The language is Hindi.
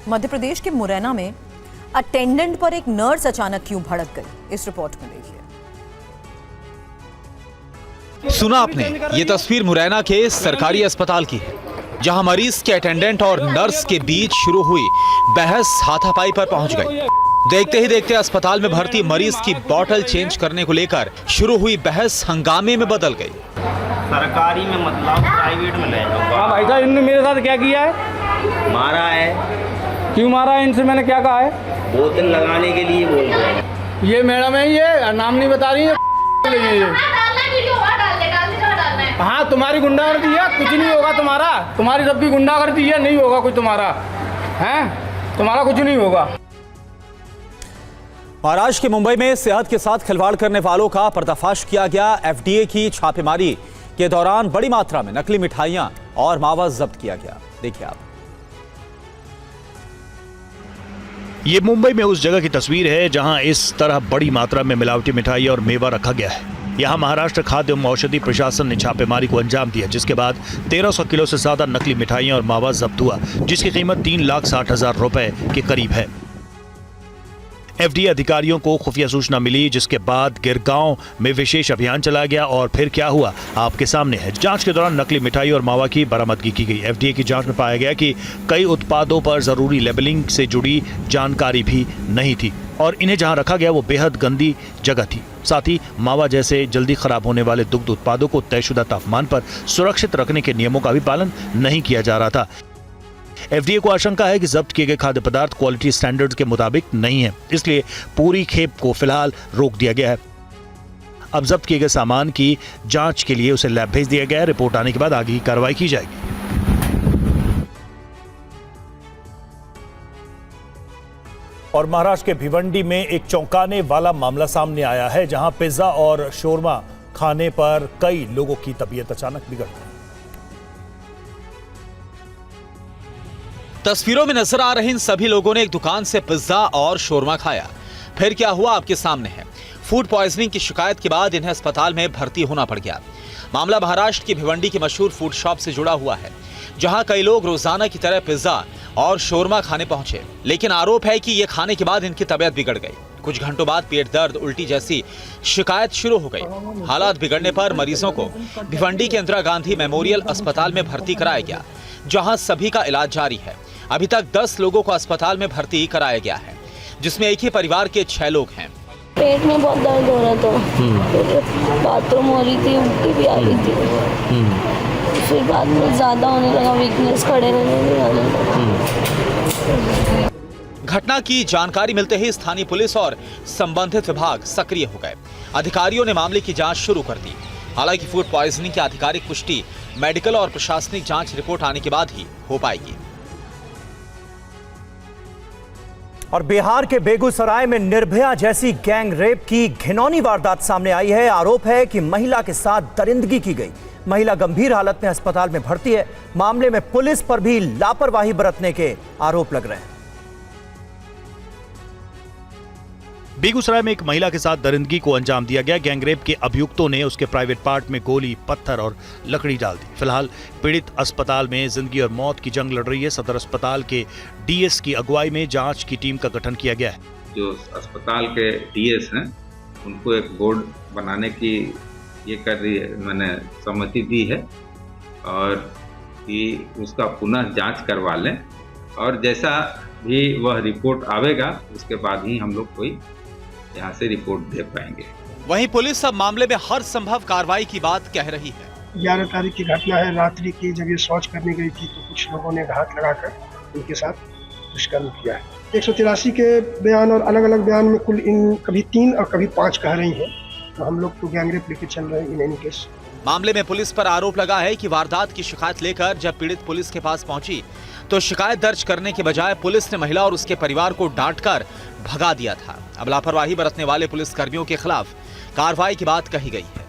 मध्य प्रदेश के मुरैना में अटेंडेंट पर एक नर्स अचानक क्यों भड़क गई, इस रिपोर्ट में देखिए। सुना आपने, ये तस्वीर मुरैना के सरकारी अस्पताल की है, जहां मरीज के अटेंडेंट और नर्स के बीच शुरू हुई बहस हाथापाई पर पहुंच गई। देखते ही देखते अस्पताल में भर्ती मरीज की बॉटल चेंज करने को लेकर शुरू हुई बहस हंगामे में बदल गई। सरकारी में मतलब प्राइवेट में ले जाओ। हाँ भाई साहब, इनने मेरे साथ क्या किया है? मारा है। क्यों मारा है? इनसे मैंने क्या कहा है? बोतल लगाने के लिए बोल रहे हैं। ये मैडम है, ये नाम नहीं बता रही है। हाँ, तुम्हारी गुंडागर्दी है, कुछ नहीं होगा तुम्हारा। तुम्हारी सबकी गुंडागर्दी है, नहीं होगा कुछ तुम्हारा, हैं? तुम्हारा कुछ नहीं होगा। महाराष्ट्र के मुंबई में सेहत के साथ खिलवाड़ करने वालों का पर्दाफाश किया गया। एफडीए की छापेमारी के दौरान बड़ी मात्रा में नकली मिठाइयां और मावा जब्त किया गया। देखिए आप। ये मुंबई में उस जगह की तस्वीर है जहां इस तरह बड़ी मात्रा में मिलावटी मिठाई और मेवा रखा गया है। यहां महाराष्ट्र खाद्य एवं औषधि प्रशासन ने छापेमारी को अंजाम दिया, जिसके बाद 1300 किलो से ज्यादा नकली मिठाइयां और मावा जब्त हुआ, जिसकी कीमत 3,60,000 रुपए के करीब है। एफडीए अधिकारियों को खुफिया सूचना मिली, जिसके बाद गिरगांव में विशेष अभियान चलाया गया और फिर क्या हुआ आपके सामने है। जांच के दौरान नकली मिठाई और मावा की बरामदगी की गई। एफडीए की जांच में पाया गया कि कई उत्पादों पर जरूरी लेबलिंग से जुड़ी जानकारी भी नहीं थी और इन्हें जहां रखा गया वो बेहद गंदी जगह थी। साथ ही मावा जैसे जल्दी खराब होने वाले दुग्ध उत्पादों को तयशुदा तापमान पर सुरक्षित रखने के नियमों का भी पालन नहीं किया जा रहा था। एफडीए को आशंका है कि जब्त किए गए खाद्य पदार्थ क्वालिटी स्टैंडर्ड्स के मुताबिक नहीं है, इसलिए पूरी खेप को फिलहाल रोक दिया गया है। अब जब्त किए गए सामान की जांच के लिए उसे लैब भेज दिया गया है। रिपोर्ट आने के बाद आगे की कार्रवाई की जाएगी। और महाराष्ट्र के भिवंडी में एक चौंकाने वाला मामला सामने आया है, जहां पिज्जा और शोरमा खाने पर कई लोगों की तबीयत अचानक बिगड़ गई। तस्वीरों में नजर आ रहे इन सभी लोगों ने एक दुकान से पिज्जा और शोरमा खाया। फिर क्या हुआ आपके सामने है। फूड पॉइजनिंग की शिकायत के बाद इन्हें अस्पताल में भर्ती होना पड़ गया। मामला महाराष्ट्र की भिवंडी की मशहूर फूड शॉप से जुड़ा हुआ है, जहां कई लोग रोजाना की तरह पिज्जा और शोरमा खाने पहुंचे, लेकिन आरोप है कि ये खाने के बाद इनकी तबीयत बिगड़ गई। कुछ घंटों बाद पेट दर्द, उल्टी जैसी शिकायत शुरू हो गई। हालात बिगड़ने पर मरीजों को भिवंडी के इंदिरा गांधी मेमोरियल अस्पताल में भर्ती कराया गया, जहां सभी का इलाज जारी है। अभी तक 10 लोगों को अस्पताल में भर्ती कराया गया है, जिसमें एक ही परिवार के 6 लोग हैं। पेट में बहुत दर्द हो रहा था, बाथरूम हो रही थी, उल्टी भी आ रही थी। फिर बाद में ज्यादा होने लगा, वीकनेस, खड़े रहने लगा। घटना की जानकारी मिलते ही स्थानीय पुलिस और संबंधित विभाग सक्रिय हो गए। अधिकारियों ने मामले की जांच शुरू कर दी। हालांकि फूड पॉइजनिंग की आधिकारिक पुष्टि मेडिकल और प्रशासनिक जांच रिपोर्ट आने के बाद ही हो पाएगी। और बिहार के बेगूसराय में निर्भया जैसी गैंग रेप की घिनौनी वारदात सामने आई है। आरोप है कि महिला के साथ दरिंदगी की गई। महिला गंभीर हालत में अस्पताल में भर्ती है। मामले में पुलिस पर भी लापरवाही बरतने के आरोप लग रहे हैं। बेगूसराय में एक महिला के साथ दरिंदगी को अंजाम दिया गया। गैंगरेप के अभियुक्तों ने उसके प्राइवेट पार्ट में गोली, पत्थर और लकड़ी डाल दी। फिलहाल पीड़ित अस्पताल में जिंदगी और मौत की जंग लड़ रही है। सदर अस्पताल के डीएस की अगुवाई में जांच की टीम का गठन किया गया है। जो अस्पताल के डीएस हैं, उनको एक बोर्ड बनाने की ये कर रही है, मैंने सहमति दी है, और कि उसका पुनः जाँच करवा लें, और जैसा भी वह रिपोर्ट आवेगा उसके बाद ही हम लोग कोई यहाँ से रिपोर्ट दे पाएंगे। वहीं पुलिस अब मामले में हर संभव कार्रवाई की बात कह रही है। 11 तारीख की घटना है। रात्रि की जब ये शौच करने गई थी तो कुछ लोगों ने घात लगाकर उनके साथ दुष्कर्म किया है। 183 के बयान और अलग अलग बयान में कुल इन कभी 3 और कभी 5 कह रही हैं, तो हम लोग तो गैंगरेप लेके चल रहे हैं इन एनी केस। मामले में पुलिस पर आरोप लगा है कि वारदात की शिकायत लेकर जब पीड़ित पुलिस के पास पहुंची तो शिकायत दर्ज करने के बजाय पुलिस ने महिला और उसके परिवार को डांटकर भगा दिया था। अब लापरवाही बरतने वाले पुलिस कर्मियों के खिलाफ कार्रवाई की बात कही गई है।